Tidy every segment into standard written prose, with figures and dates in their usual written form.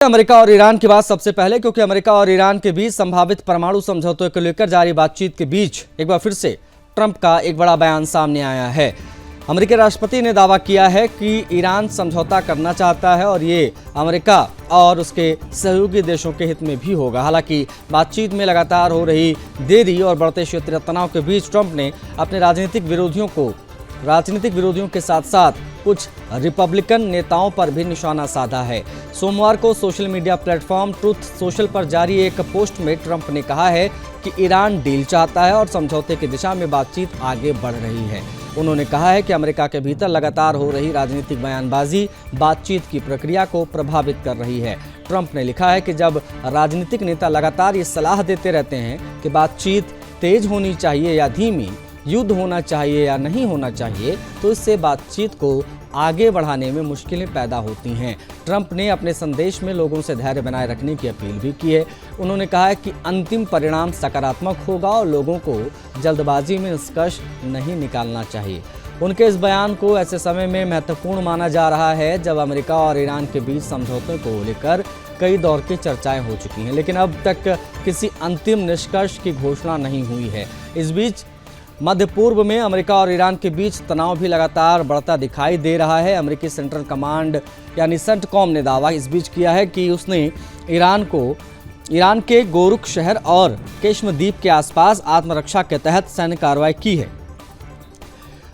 America और Iran की बात सबसे पहले, क्योंकि अमेरिका और ईरान के बीच संभावित परमाणु समझौते को लेकर जारी बातचीत के बीच एक बार फिर से ट्रंप का एक बड़ा बयान सामने आया है। अमेरिकी राष्ट्रपति ने दावा किया है कि ईरान समझौता करना चाहता है और ये अमेरिका और उसके सहयोगी देशों के हित में भी होगा। हालांकि बातचीत में लगातार हो रही देरी और बढ़ते क्षेत्रीय तनाव के बीच ट्रंप ने अपने राजनीतिक विरोधियों के साथ साथ कुछ रिपब्लिकन नेताओं पर भी निशाना साधा है। सोमवार को social media platform truth social पर जारी एक पोस्ट में ट्रंप ने कहा है कि ईरान डील चाहता है और समझौते की दिशा में बातचीत आगे बढ़ रही है। उन्होंने कहा है कि अमेरिका के भीतर लगातार हो रही राजनीतिक बयानबाजी बातचीत की प्रक्रिया को प्रभावित कर रही है। ट्रंप ने लिखा है कि जब राजनीतिक नेता लगातार ये सलाह देते रहते हैं कि बातचीत तेज होनी चाहिए या धीमी, युद्ध होना चाहिए या नहीं होना चाहिए, तो इससे बातचीत को आगे बढ़ाने में मुश्किलें पैदा होती हैं। ट्रंप ने अपने संदेश में लोगों से धैर्य बनाए रखने की अपील भी की है। उन्होंने कहा है कि अंतिम परिणाम सकारात्मक होगा और लोगों को जल्दबाजी में निष्कर्ष नहीं निकालना चाहिए। उनके इस बयान को ऐसे समय में महत्वपूर्ण माना जा रहा है जब अमेरिका और ईरान के बीच समझौते को लेकर कई दौर की चर्चाएं हो चुकी हैं, लेकिन अब तक किसी अंतिम निष्कर्ष की घोषणा नहीं हुई है। इस बीच मध्य पूर्व में अमेरिका और ईरान के बीच तनाव भी लगातार बढ़ता दिखाई दे रहा है। अमेरिकी सेंट्रल कमांड यानी सेंटकॉम ने दावा इस बीच किया है कि उसने ईरान के गोरुक शहर और केश्मद्वीप के आसपास आत्मरक्षा के तहत सैन्य कार्रवाई की है।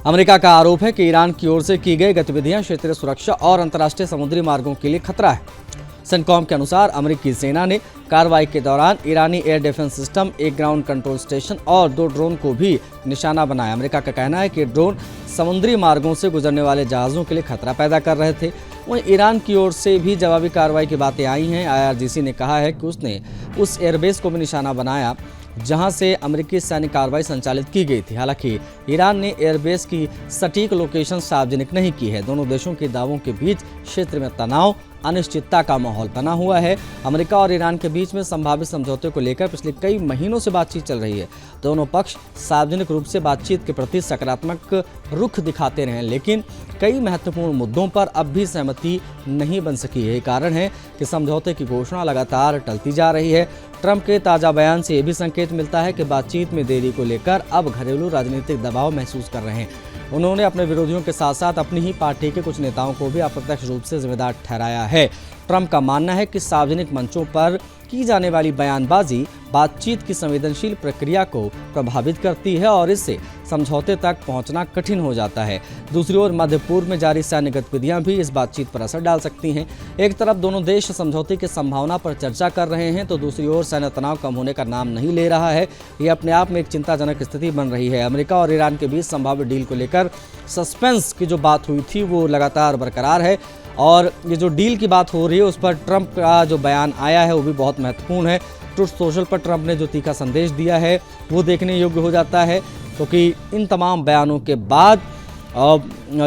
अमेरिका का आरोप है कि ईरान की ओर से की गई गतिविधियां क्षेत्रीय सुरक्षा और अंतर्राष्ट्रीय समुद्री मार्गों के लिए खतरा है। सेंटकॉम के अनुसार अमेरिकी सेना ने कार्रवाई के दौरान ईरानी एयर डिफेंस सिस्टम, एक ग्राउंड कंट्रोल स्टेशन और 2 ड्रोन को भी निशाना बनाया। अमेरिका का कहना है कि ड्रोन समुद्री मार्गों से गुजरने वाले जहाज़ों के लिए खतरा पैदा कर रहे थे। वहीं ईरान की ओर से भी जवाबी कार्रवाई की बातें आई हैं। IRGC ने कहा है कि उसने उस एयरबेस को भी निशाना बनाया जहां से अमेरिकी सैन्य कार्रवाई संचालित की गई थी। हालांकि ईरान ने एयरबेस की सटीक लोकेशन सार्वजनिक नहीं की है। दोनों देशों के दावों के बीच क्षेत्र में तनाव, अनिश्चितता का माहौल बना हुआ है। अमेरिका और ईरान के बीच में संभावित समझौते को लेकर पिछले कई महीनों से बातचीत चल रही है। दोनों पक्ष सार्वजनिक रूप से बातचीत के प्रति सकारात्मक रुख दिखाते रहे, लेकिन कई महत्वपूर्ण मुद्दों पर अब भी सहमति नहीं बन सकी है। कारण है कि समझौते की घोषणा लगातार टलती जा रही है। ट्रंप के ताज़ा बयान से ये भी संकेत मिलता है कि बातचीत में देरी को लेकर अब घरेलू राजनीतिक दबाव महसूस कर रहे हैं। उन्होंने अपने विरोधियों के साथ साथ अपनी ही पार्टी के कुछ नेताओं को भी अप्रत्यक्ष रूप से जिम्मेदार ठहराया है। ट्रंप का मानना है कि सार्वजनिक मंचों पर की जाने वाली बयानबाजी बातचीत की संवेदनशील प्रक्रिया को प्रभावित करती है और इससे समझौते तक पहुंचना कठिन हो जाता है। दूसरी ओर मध्य पूर्व में जारी सैन्य गतिविधियां भी इस बातचीत पर असर डाल सकती हैं। एक तरफ दोनों देश समझौते की संभावना पर चर्चा कर रहे हैं, तो दूसरी ओर सैन्य तनाव कम होने का नाम नहीं ले रहा है। ये अपने आप में एक चिंताजनक स्थिति बन रही है। अमेरिका और ईरान के बीच संभावित डील को लेकर सस्पेंस की जो बात हुई थी वो लगातार बरकरार है और ये जो डील की बात हो रही है उस पर ट्रंप का जो बयान आया है वो भी बहुत महत्वपूर्ण है। ट्रुथ सोशल पर ट्रंप ने जो तीखा संदेश दिया है वो देखने योग्य हो जाता है, क्योंकि इन तमाम बयानों के बाद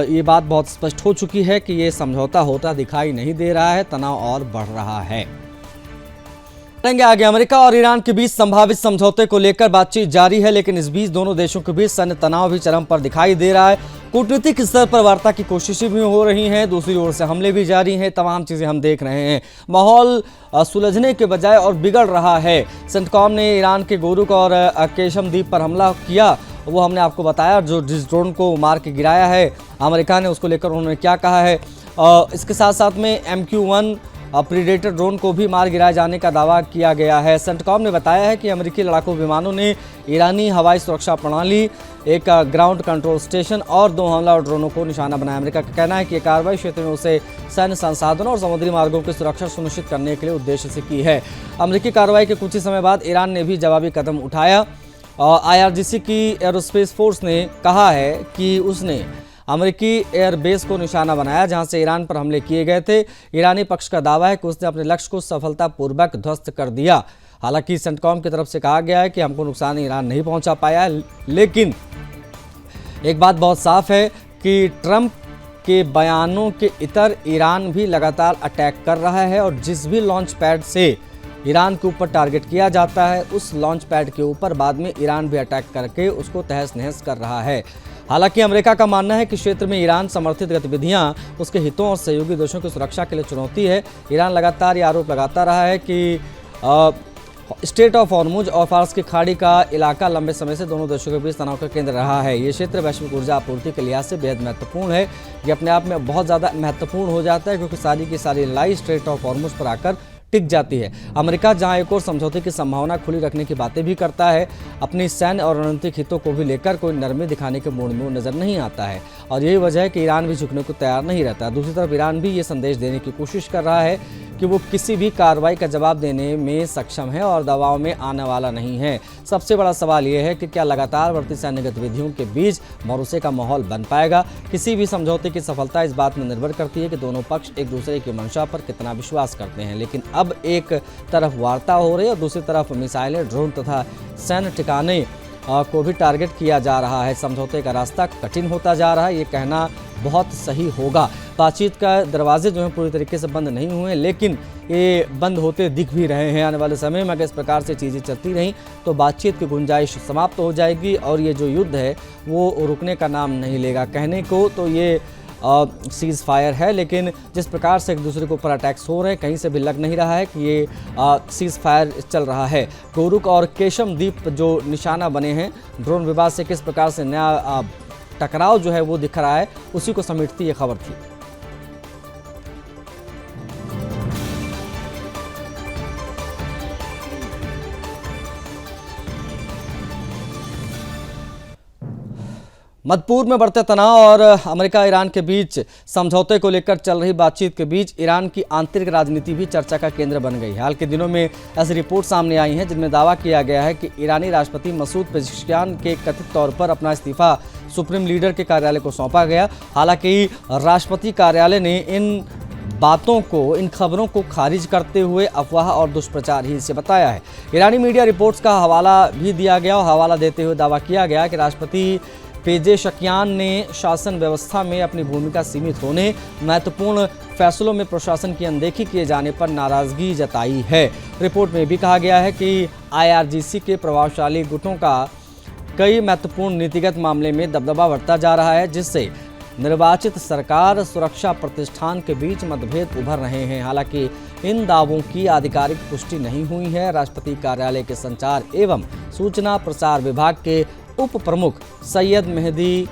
ये बात बहुत स्पष्ट हो चुकी है कि ये समझौता होता दिखाई नहीं दे रहा है, तनाव और बढ़ रहा है। आगे अमेरिका और ईरान के बीच संभावित समझौते को लेकर बातचीत जारी है, लेकिन इस बीच दोनों देशों के बीच सैन्य तनाव भी चरम पर दिखाई दे रहा है। कूटनीतिक स्तर पर वार्ता की कोशिशें भी हो रही हैं, दूसरी ओर से हमले भी जारी हैं। तमाम चीज़ें हम देख रहे हैं। माहौल सुलझने के बजाय और बिगड़ रहा है। सेंटकॉम ने ईरान के गोरुक और केशमद्वीप पर हमला किया, वो हमने आपको बताया। जिस ड्रोन को मार के गिराया है अमेरिका ने, उसको लेकर उन्होंने क्या कहा है। इसके साथ साथ में MQ-1 प्रीडेटर ड्रोन को भी मार गिराए जाने का दावा किया गया है। सेंटकॉम ने बताया है कि अमेरिकी लड़ाकू विमानों ने ईरानी हवाई सुरक्षा प्रणाली, एक ग्राउंड कंट्रोल स्टेशन और 2 हमलावर ड्रोनों को निशाना बनाया। अमेरिका का कहना है कि ये कार्रवाई क्षेत्र में उसे सैन्य संसाधनों और समुद्री मार्गों की सुरक्षा सुनिश्चित करने के लिए उद्देश्य से की है। अमेरिकी कार्रवाई के कुछ ही समय बाद ईरान ने भी जवाबी कदम उठाया। IRGC की एरोस्पेस फोर्स ने कहा है कि उसने अमेरिकी एयरबेस को निशाना बनाया जहां से ईरान पर हमले किए गए थे। ईरानी पक्ष का दावा है कि उसने अपने लक्ष्य को सफलतापूर्वक ध्वस्त कर दिया। हालांकि सेंटकॉम की तरफ से कहा गया है कि हमको नुकसान ईरान नहीं पहुंचा पाया, लेकिन एक बात बहुत साफ है कि ट्रंप के बयानों के इतर ईरान भी लगातार अटैक कर रहा है और जिस भी लॉन्च पैड से ईरान के ऊपर टारगेट किया जाता है उस लॉन्च पैड के ऊपर बाद में ईरान भी अटैक करके उसको तहस नहस कर रहा है। हालांकि अमेरिका का मानना है कि क्षेत्र में ईरान समर्थित गतिविधियां उसके हितों और सहयोगी देशों की सुरक्षा के लिए चुनौती है। ईरान लगातार ये आरोप लगाता रहा है कि स्टेट ऑफ हॉर्मुज और फारस की खाड़ी का इलाका लंबे समय से दोनों देशों के बीच तनाव का केंद्र रहा है। ये क्षेत्र वैश्विक ऊर्जा आपूर्ति के लिहाज से बेहद महत्वपूर्ण है। ये अपने आप में बहुत ज़्यादा महत्वपूर्ण हो जाता है क्योंकि सारी की सारी लड़ाई स्टेट ऑफ हॉर्मुज पर आकर टिक जाती है। अमेरिका जहां एक और समझौते की संभावना खुली रखने की बातें भी करता है, अपनी सैन्य और रणनीतिक हितों को भी लेकर कोई नरमी दिखाने के मूड में वो नजर नहीं आता है और यही वजह है कि ईरान भी झुकने को तैयार नहीं रहता। दूसरी तरफ ईरान भी ये संदेश देने की कोशिश कर रहा है कि वो किसी भी कार्रवाई का जवाब देने में सक्षम है और दबाव में आने वाला नहीं है। सबसे बड़ा सवाल ये है कि क्या लगातार बढ़ती सैन्य गतिविधियों के बीच भरोसे का माहौल बन पाएगा। किसी भी समझौते की सफलता इस बात में निर्भर करती है कि दोनों पक्ष एक दूसरे की मंशा पर कितना विश्वास करते हैं। लेकिन अब एक तरफ वार्ता हो रही है और दूसरी तरफ मिसाइलें, ड्रोन तथा सैन्य ठिकाने को भी टारगेट किया जा रहा है। समझौते का रास्ता कठिन होता जा रहा है, ये कहना बहुत सही होगा। बातचीत का दरवाजे जो हैं पूरी तरीके से बंद नहीं हुए, लेकिन ये बंद होते दिख भी रहे हैं। आने वाले समय में अगर इस प्रकार से चीज़ें चलती रहीं तो बातचीत की गुंजाइश समाप्त हो जाएगी और ये जो युद्ध है वो रुकने का नाम नहीं लेगा। कहने को तो ये सीज़ फायर है, लेकिन जिस प्रकार से एक दूसरे के ऊपर अटैक्स हो रहे हैं, कहीं से भी लग नहीं रहा है कि ये सीज़ फायर चल रहा है। कोरुक और केशम द्वीप जो निशाना बने हैं ड्रोन विवाद से, किस प्रकार से नया टकराव जो है वो दिख रहा है, उसी को समेटती ये खबर थी। मध्यपूर्व में बढ़ते तनाव और अमेरिका ईरान के बीच समझौते को लेकर चल रही बातचीत के बीच ईरान की आंतरिक राजनीति भी चर्चा का केंद्र बन गई है। हाल के दिनों में ऐसी रिपोर्ट सामने आई हैं जिनमें दावा किया गया है कि ईरानी राष्ट्रपति मसूद पेज़ेश्कियान के कथित तौर पर अपना इस्तीफा सुप्रीम लीडर के कार्यालय को सौंपा गया। हालांकि राष्ट्रपति कार्यालय ने इन खबरों को खारिज करते हुए अफवाह और दुष्प्रचार ही इसे बताया है। ईरानी मीडिया रिपोर्ट्स का हवाला भी दिया गया और हवाला देते हुए दावा किया गया कि राष्ट्रपति पेज़ेश्कियान ने शासन व्यवस्था में अपनी भूमिका सीमित होने, महत्वपूर्ण फैसलों में प्रशासन की अनदेखी किए जाने पर नाराजगी जताई है। रिपोर्ट में भी कहा गया है कि IRGC के प्रभावशाली गुटों का कई महत्वपूर्ण नीतिगत मामले में दबदबा बढ़ता जा रहा है, जिससे निर्वाचित सरकार सुरक्षा प्रतिष्ठान के बीच मतभेद उभर रहे हैं। हालांकि इन दावों की आधिकारिक पुष्टि नहीं हुई है। राष्ट्रपति कार्यालय के संचार एवं सूचना प्रसार विभाग के उप प्रमुख सैयद मेहदी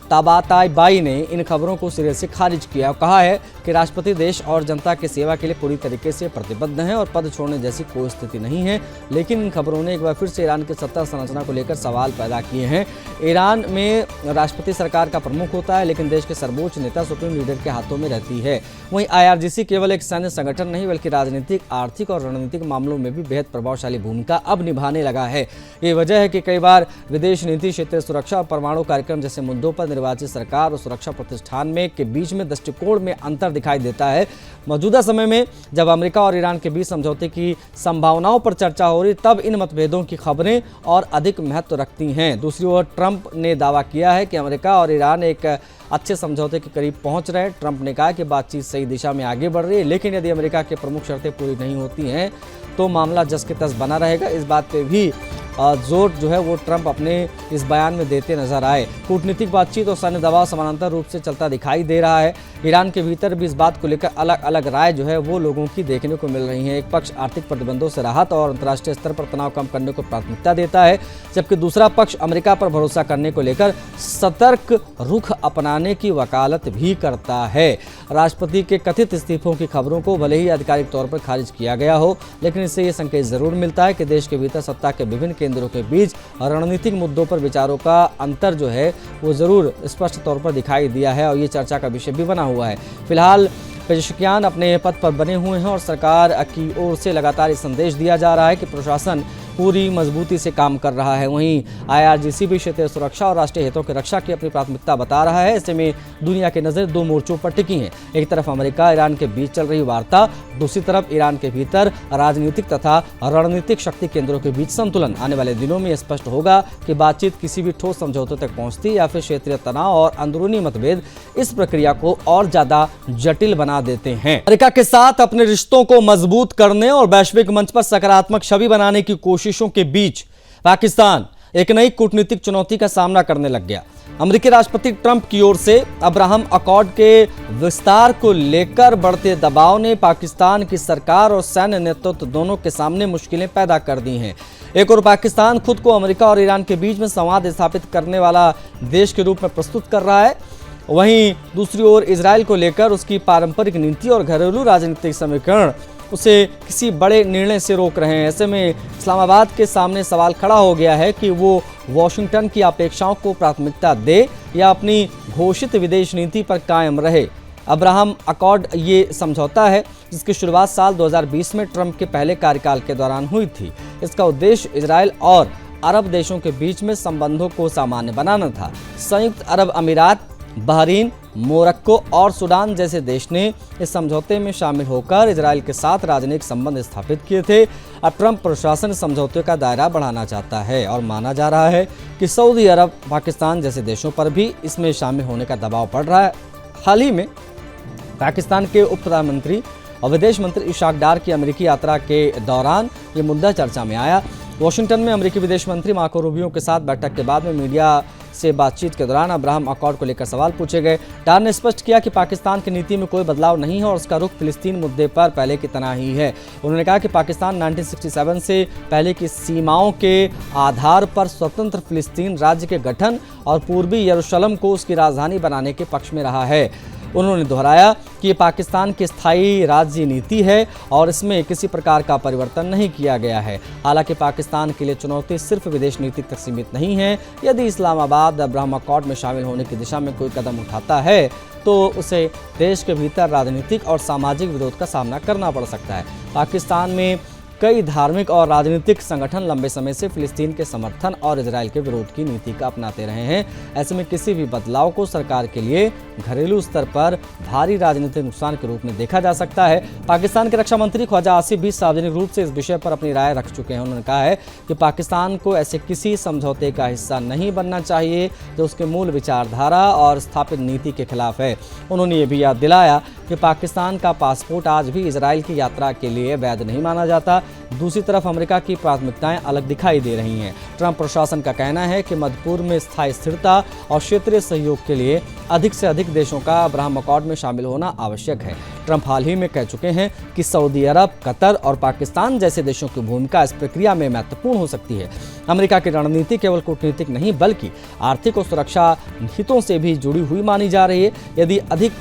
ताबाताईबाई ने इन खबरों को सिरे से खारिज किया और कहा है कि राष्ट्रपति देश और जनता की सेवा के लिए पूरी तरीके से प्रतिबद्ध हैं और पद छोड़ने जैसी कोई स्थिति नहीं है। लेकिन इन खबरों ने एक बार फिर से ईरान की सत्ता संरचना को लेकर सवाल पैदा किए हैं। ईरान में राष्ट्रपति सरकार का प्रमुख होता है, लेकिन देश के सर्वोच्च नेता सुप्रीम लीडर के हाथों में रहती है। वहीं IRGC केवल एक सैन्य संगठन नहीं बल्कि राजनीतिक, आर्थिक और रणनीतिक मामलों में भी बेहद प्रभावशाली भूमिका अब निभाने लगा है। ये वजह है कि कई बार विदेश नीति, क्षेत्रीय सुरक्षा और परमाणु कार्यक्रम जैसे मुद्दों पर निर्वाचित सरकार और सुरक्षा प्रतिष्ठान में के बीच में दृष्टिकोण में अंतर दिखाई देता है। मौजूदा समय में जब अमेरिका और ईरान के बीच समझौते की संभावनाओं पर चर्चा हो रही, तब इन मतभेदों की खबरें और अधिक महत्व रखती हैं। दूसरी ओर ट्रंप ने दावा किया है कि अमेरिका और ईरान एक अच्छे समझौते के करीब पहुंच रहे हैं। ट्रंप ने कहा कि बातचीत सही दिशा में आगे बढ़ रही है, लेकिन यदि अमेरिका की प्रमुख शर्तें पूरी नहीं होती हैं तो मामला जस के तस बना रहेगा। इस बात पे भी जोर जो है वो ट्रंप अपने इस बयान में देते नजर आए। कूटनीतिक बातचीत और सैन्य दबाव समानांतर रूप से चलता दिखाई दे रहा है। ईरान के भीतर भी इस बात को लेकर अलग अलग राय जो है वो लोगों की देखने को मिल रही है। एक पक्ष आर्थिक प्रतिबंधों से राहत और अंतर्राष्ट्रीय स्तर पर तनाव कम करने को प्राथमिकता देता है, जबकि दूसरा पक्ष अमेरिका पर भरोसा करने को लेकर सतर्क रुख अपनाने की वकालत भी करता है। राष्ट्रपति के कथित इस्तीफों की खबरों को भले ही आधिकारिक तौर पर खारिज किया गया हो, लेकिन इससे ये संकेत जरूर मिलता है कि देश के भीतर सत्ता के विभिन्न केंद्रों के बीच रणनीतिक मुद्दों पर विचारों का अंतर जो है वो जरूर स्पष्ट तौर पर दिखाई दिया है और ये चर्चा का विषय भी बना हुआ है। फिलहाल पेज़ेश्कियान अपने पद पर बने हुए हैं और सरकार की ओर से लगातार ये संदेश दिया जा रहा है कि प्रशासन पूरी मजबूती से काम कर रहा है। वहीं IRGC भी क्षेत्रीय सुरक्षा और राष्ट्रीय हितों की रक्षा की अपनी प्राथमिकता बता रहा है। ऐसे में दुनिया की नज़र दो मोर्चों पर टिकी है। एक तरफ अमेरिका ईरान के बीच चल रही वार्ता, दूसरी तरफ ईरान के भीतर राजनीतिक तथा रणनीतिक शक्ति केंद्रों के बीच संतुलन। आने वाले दिनों में स्पष्ट होगा कि बातचीत किसी भी ठोस समझौते तक पहुंचती या फिर क्षेत्रीय तनाव और अंदरूनी मतभेद इस प्रक्रिया को और ज्यादा जटिल बना देते हैं। अमेरिका के साथ अपने रिश्तों को मजबूत करने और वैश्विक मंच पर सकारात्मक छवि बनाने की कोशिशों के बीच पाकिस्तान एक नई कूटनीतिक चुनौती का सामना करने लग गया। अमेरिकी राष्ट्रपति ट्रंप की ओर से अब्राहम अकॉर्ड के विस्तार को लेकर बढ़ते दबाव ने पाकिस्तान की सरकार और सैन्य नेतृत्व दोनों के सामने मुश्किलें पैदा कर दी हैं। एक और पाकिस्तान खुद को अमेरिका और ईरान के बीच में संवाद स्थापित करने वाला देश के रूप में प्रस्तुत कर रहा है, वहीं दूसरी ओर इजराइल को लेकर उसकी पारंपरिक नीति और घरेलू राजनीतिक समीकरण उसे किसी बड़े निर्णय से रोक रहे हैं। ऐसे में इस्लामाबाद के सामने सवाल खड़ा हो गया है कि वो वॉशिंगटन की अपेक्षाओं को प्राथमिकता दे या अपनी घोषित विदेश नीति पर कायम रहे। अब्राहम अकॉर्ड ये समझौता है जिसकी शुरुआत साल 2020 में ट्रंप के पहले कार्यकाल के दौरान हुई थी। इसका उद्देश्य इजराइल और अरब देशों के बीच में संबंधों को सामान्य बनाना था। संयुक्त अरब अमीरात, बहरीन, मोरक्को और सूडान जैसे देश ने इस समझौते में शामिल होकर इजराइल के साथ राजनयिक संबंध स्थापित किए थे। अब ट्रंप प्रशासन समझौते का दायरा बढ़ाना चाहता है और माना जा रहा है कि सऊदी अरब, पाकिस्तान जैसे देशों पर भी इसमें शामिल होने का दबाव पड़ रहा है। हाल ही में पाकिस्तान के उप प्रधानमंत्री और विदेश मंत्री इशाक डार की अमेरिकी यात्रा के दौरान ये मुद्दा चर्चा में आया। वॉशिंगटन में अमेरिकी विदेश मंत्री मार्को रूबियो के साथ बैठक के बाद में मीडिया से बातचीत के दौरान अब्राहम अकॉर्ड को लेकर सवाल पूछे गए। डार ने स्पष्ट किया कि पाकिस्तान की नीति में कोई बदलाव नहीं है और उसका रुख फिलिस्तीन मुद्दे पर पहले की तरह ही है। उन्होंने कहा कि पाकिस्तान 1967 से पहले की सीमाओं के आधार पर स्वतंत्र फिलिस्तीन राज्य के गठन और पूर्वी यरूशलेम को उसकी राजधानी बनाने के पक्ष में रहा है। उन्होंने दोहराया कि ये पाकिस्तान की स्थायी राज्य नीति है और इसमें किसी प्रकार का परिवर्तन नहीं किया गया है। हालांकि पाकिस्तान के लिए चुनौती सिर्फ विदेश नीति तक सीमित नहीं है। यदि इस्लामाबाद अब्राहम अकॉर्ड में शामिल होने की दिशा में कोई कदम उठाता है तो उसे देश के भीतर राजनीतिक और सामाजिक विरोध का सामना करना पड़ सकता है। पाकिस्तान में कई धार्मिक और राजनीतिक संगठन लंबे समय से फिलिस्तीन के समर्थन और इजराइल के विरोध की नीति का अपनाते रहे हैं। ऐसे में किसी भी बदलाव को सरकार के लिए घरेलू स्तर पर भारी राजनीतिक नुकसान के रूप में देखा जा सकता है। पाकिस्तान के रक्षा मंत्री ख्वाजा आसिफ भी सार्वजनिक रूप से इस विषय पर अपनी राय रख चुके हैं। उन्होंने कहा है कि पाकिस्तान को ऐसे किसी समझौते का हिस्सा नहीं बनना चाहिए जो उसके मूल विचारधारा और स्थापित नीति के खिलाफ है। उन्होंने ये भी याद दिलाया कि पाकिस्तान का पासपोर्ट आज भी इजराइल की यात्रा के लिए वैध नहीं माना जाता। दूसरी तरफ अमेरिका की प्राथमिकताएं अलग दिखाई दे रही हैं। ट्रंप प्रशासन का कहना है कि मध्य पूर्व में स्थायी स्थिरता और क्षेत्रीय सहयोग के लिए अधिक से अधिक देशों का अब्राहम अकॉर्ड में शामिल होना आवश्यक है। ट्रंप हाल ही में कह चुके हैं कि सऊदी अरब, कतर और पाकिस्तान जैसे देशों की भूमिका इस प्रक्रिया में महत्वपूर्ण हो सकती है। अमेरिका की रणनीति केवल कूटनीतिक नहीं बल्कि आर्थिक और सुरक्षा हितों से भी जुड़ी हुई मानी जा रही है। यदि अधिक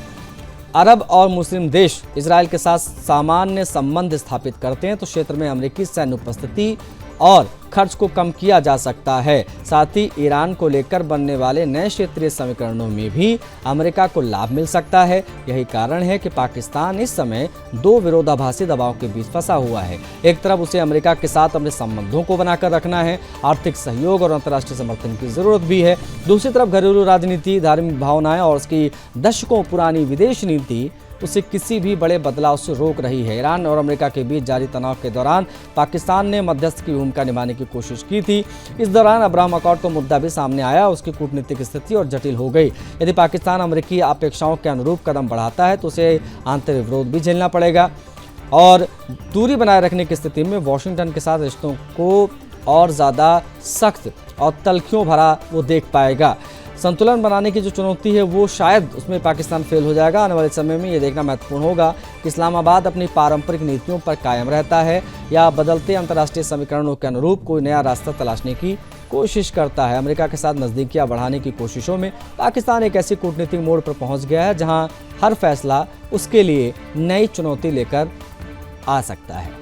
अरब और मुस्लिम देश इजराइल के साथ सामान्य संबंध स्थापित करते हैं तो क्षेत्र में अमेरिकी सैन्य उपस्थिति और खर्च को कम किया जा सकता है। साथ ही ईरान को लेकर बनने वाले नए क्षेत्रीय समीकरणों में भी अमेरिका को लाभ मिल सकता है। यही कारण है कि पाकिस्तान इस समय दो विरोधाभासी दबाव के बीच फंसा हुआ है। एक तरफ उसे अमेरिका के साथ अपने संबंधों को बनाकर रखना है, आर्थिक सहयोग और अंतर्राष्ट्रीय समर्थन की जरूरत भी है। दूसरी तरफ घरेलू राजनीति, धार्मिक भावनाएं और उसकी दशकों पुरानी विदेश नीति उसे किसी भी बड़े बदलाव से रोक रही है। ईरान और अमेरिका के बीच जारी तनाव के दौरान पाकिस्तान ने मध्यस्थ की भूमिका निभाने की कोशिश की थी। इस दौरान अब्राहम अकॉर्ड का मुद्दा भी सामने आया, उसकी कूटनीतिक स्थिति और जटिल हो गई। यदि पाकिस्तान अमेरिकी अपेक्षाओं के अनुरूप कदम बढ़ाता है तो उसे आंतरिक विरोध भी झेलना पड़ेगा और दूरी बनाए रखने की स्थिति में वॉशिंगटन के साथ रिश्तों को और ज़्यादा सख्त और तलखियों भरा वो देख पाएगा। संतुलन बनाने की जो चुनौती है वो शायद उसमें पाकिस्तान फेल हो जाएगा। आने वाले समय में ये देखना महत्वपूर्ण होगा कि इस्लामाबाद अपनी पारंपरिक नीतियों पर कायम रहता है या बदलते अंतर्राष्ट्रीय समीकरणों के अनुरूप कोई नया रास्ता तलाशने की कोशिश करता है। अमेरिका के साथ नज़दीकियां बढ़ाने की कोशिशों में पाकिस्तान एक ऐसी कूटनीतिक मोड़ पर पहुंच गया है जहां हर फैसला उसके लिए नई चुनौती लेकर आ सकता है।